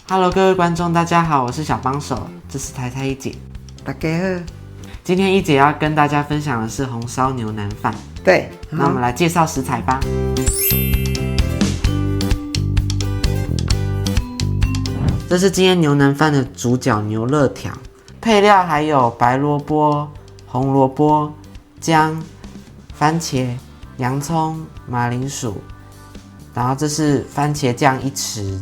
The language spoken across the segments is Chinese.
Hello， 各位觀眾，大家好，我是小幫手，這是台台一姐。大家好，今天一姐要跟大家分享的是紅燒牛腩飯。對，那我們來介紹食材吧。這是今天牛腩飯的主角牛肋條，配料還有白蘿蔔、紅蘿蔔、薑、番茄、洋蔥、馬鈴薯，然後這是番茄醬1匙，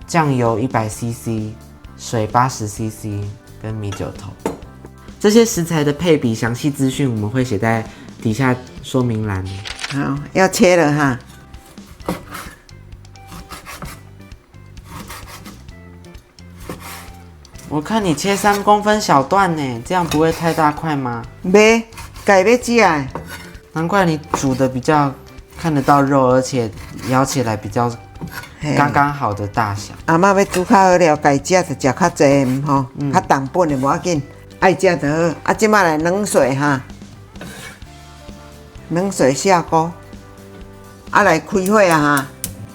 醬油100cc， 水80cc， 跟米酒頭。這些食材的配比詳細資訊我們會寫在底下說明欄。好，要切了哈。我看你切3公分小段呢，這樣不會太大塊嗎？沒，改要吃啊。難怪你煮的比較看得到肉，而且咬起來比較剛剛好的大小。阿嬤要煮較好了，該吃就吃較濟吼，較重本的無要緊，愛吃就好。啊，即馬來冷水哈，冷水下鍋，啊來開火啊哈。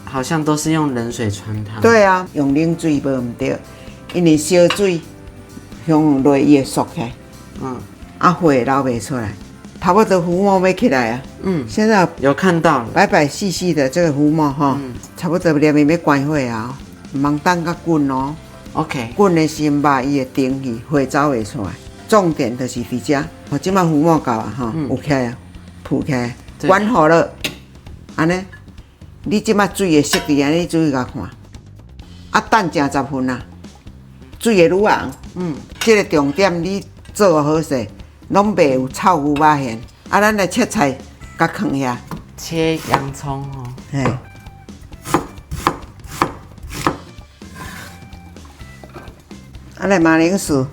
好像都是用冷水汆燙。對啊，用冷水無唔對。因為燒水向落伊會熟起來，啊火撈袂出來，差不多糊沫要起來啊。現在有看到了，白白細細的這個糊沫哈，差不多連面要關火啊，唔通等甲滾哦。OK， 滾的時候把伊會停去，火走袂出來。重點就是佇遮，我即馬糊沫夠啊哈，有起來啊，浮起來，關好了，安尼，你即馬水會熄去安尼，注意甲看，啊等正10分啊。水會愈紅，這個重點你做好勢，攏袂有臭牛肉芡。啊，咱來切菜，甲放遐。切洋蔥哦。嘿。啊，來馬鈴薯。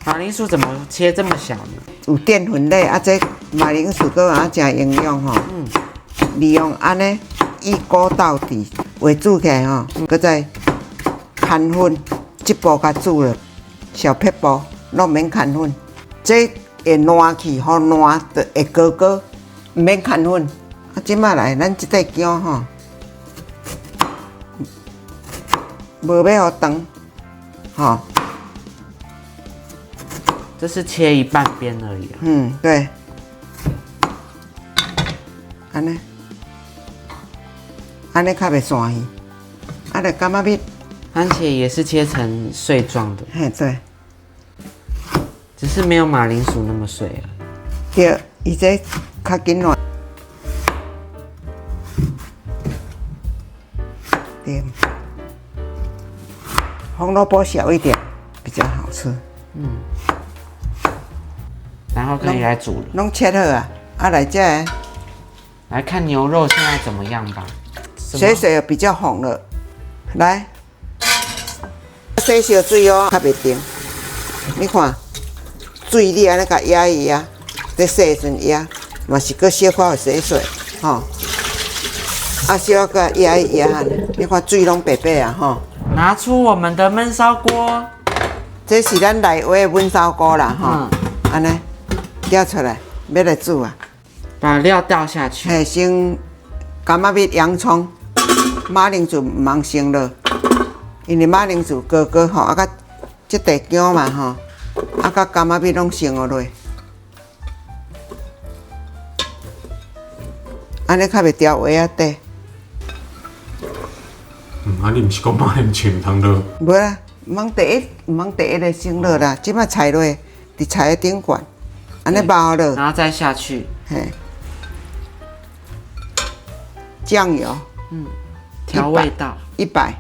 馬鈴薯怎麼切這麼小呢？有澱粉類，啊，這馬鈴薯閣有真營養吼。利用安尼以鍋到底。為煮起來吼，擱再牽粉，這步甲煮了，小撇步攏免牽粉，這會爛去，好爛就會高，唔免牽粉。啊，即馬來，咱這塊薑吼，無要好長，吼。這是切一半邊而已啊。對。安尼。安尼較袂散去，啊，就柑仔蜜，番茄也是切成碎狀的，嘿對，只是沒有馬鈴薯那麼碎了。對，伊這較緊爛。對，紅蘿蔔小一點比較好吃。然後可以來煮了。攏切好啊，啊來這來看牛肉現在怎麼樣吧。水比較紅了，來，洗小水哦，較袂定。你看，水你安尼甲壓一壓，在洗時陣壓，嘛是擱小可洗水，吼。啊，小可壓一壓，你看水攏白白啊，吼。拿出我們的燜燒鍋，這是咱內圍的燜燒鍋啦，吼。安尼，調出來，要來煮啊。把料倒下去。嘿，先柑仔蜜、洋蔥。馬鈴薯唔通先落，因為馬鈴薯高吼，啊，甲這地薑嘛吼，啊，甲柑仔蜜攏先落，安尼較袂掉位啊底。啊，你毋是講馬鈴薯唔通落？無啦，唔通第一個先落啦，即擺菜落，佇菜的頂管，安尼包落，然後再下去。嘿，醬油。調味道100，80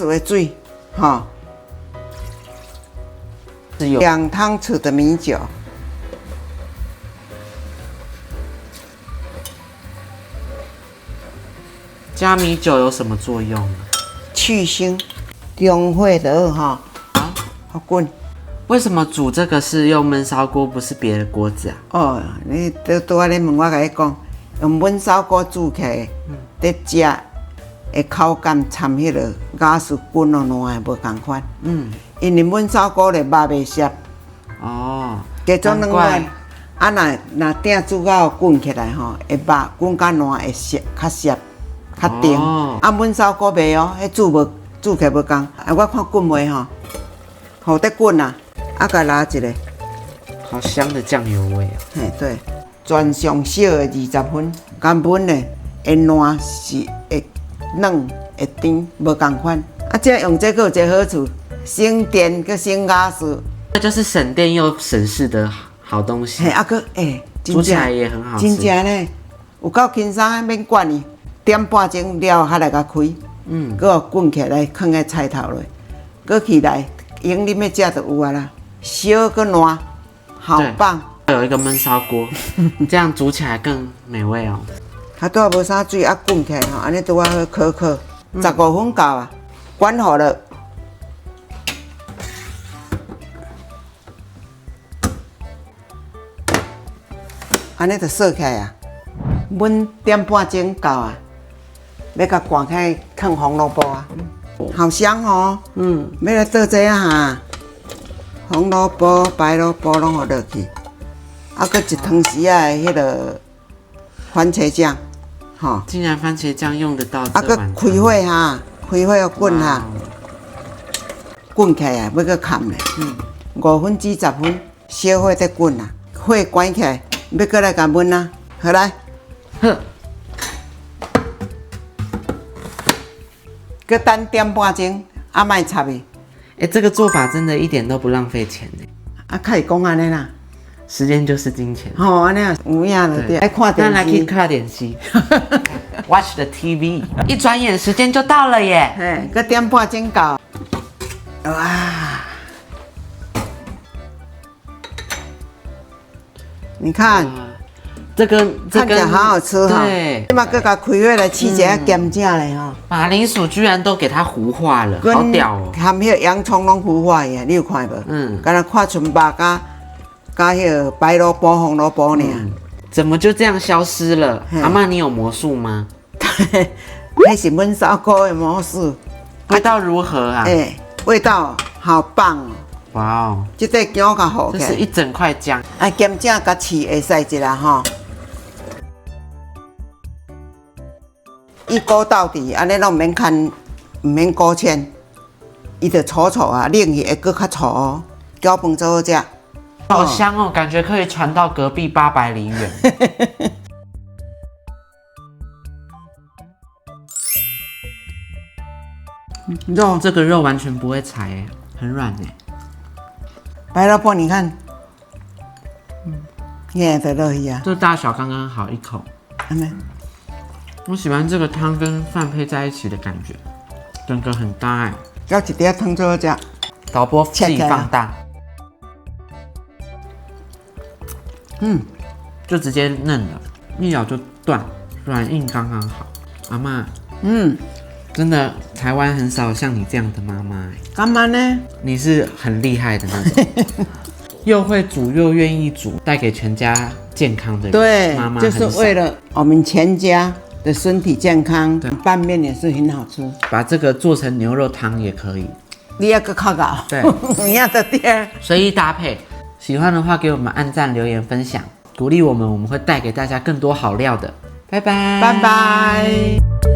的水，哈，2湯匙的米酒，加米酒有什麼作用呢？去腥，中火的哈，好滾。為什麼煮這個是用燜燒鍋，不是別的鍋子啊？哦，你都安尼問我甲你講，用燜燒鍋煮起來，得食的口感參迄個雅士滾哦爛的無同款。因為燜燒鍋咧肉袂澀。哦，加種兩罐。啊，若鼎煮到滾起來吼，會肉滾甲爛會澀，較澀，較甜。啊，燜燒鍋袂哦，迄煮起來無共。啊，我看滾袂吼，好得滾啊，啊，甲拉一個。好香的醬油味啊！嘿，對，全上小的20分，甘燜的會爛是會軟會甜，無共款。啊，這用這個有一個好處，省電佮省瓦斯。這就是省電又省事的好東西。嘿，啊個煮起來也很好吃。真正呢，有夠輕鬆，免管伊，點半鐘了下來甲開。嗯，佮滾起來放在菜頭落，佮起來用啉的食就有啊啦，燒佮爛。好棒！有一個燜燒鍋，這樣煮起來更美味哦。它拄無啥水，啊滾起來吼，安尼拄啊好烤烤，15分夠啊，關火了。安尼就燒起來啊，燜點半鐘夠啊，要甲關起來放紅蘿蔔啊，好香哦。嗯，要來做這啊哈。紅蘿蔔、白蘿蔔攏互落去，啊，佮一湯匙啊的迄個番茄醬，吼。竟然番茄醬用得到這啊，佮開火哈，開火要滾哈，滾起來要佮冚咧，5分至10分，小火再滾啊，火關起來，要佮來甲燜啊，好來，好，佮等點半鐘，啊，莫插伊。這個做法真的一點都不浪費錢呢。啊，可以講安尼啦，時間就是金錢。好，安尼啊，有影了對。愛看電視。來去看電視，Watch the TV。一轉眼時間就到了耶。嘿，個點半鐘到。哇，你看，這個看起來好好吃哈。對。你嘛，佮甲開火來起一下鹹醬嘞哈。馬鈴薯居然都給它糊化了，好屌哦！含迄個洋蔥攏糊化呀，你有看無？嗯。敢若看春肉加迄個白蘿蔔、紅蘿蔔爾。怎麼就這樣消失了？阿嬤，你有魔術嗎？那是燜燒鍋的魔術。味道如何啊？味道好棒哦！哇哦，這個薑較好。這是一整塊薑。啊，鹹醬甲豉會使一下吼。一鍋到底，安尼攏毋免看，毋免勾芡，伊就稠稠啊，冷去會閣較稠哦。攪飯做好食，好香哦，感覺可以傳到隔壁800里遠。肉這個肉完全不會柴耶，很軟耶。白蘿蔔你看，也得落去啊。這大小剛剛好，一口。我喜歡這個湯跟飯配在一起的感覺，整個很搭哎。要一碟湯做好食，導播自己放大。就直接嫩了，一咬就斷，軟硬剛剛好。阿嬤，真的台灣很少像你這樣的媽媽哎。幹嘛呢？你是很厲害的那種，又會煮又願意煮，帶給全家健康的人。對，媽媽就是為了我們全家的身體健康。拌麵也是很好吃，把這個做成牛肉湯也可以。你要個烤搞，對，你要的點隨意搭配。喜歡的話給我們按讚、留言、分享，鼓勵我們，我們會帶給大家更多好料的。拜拜，拜拜。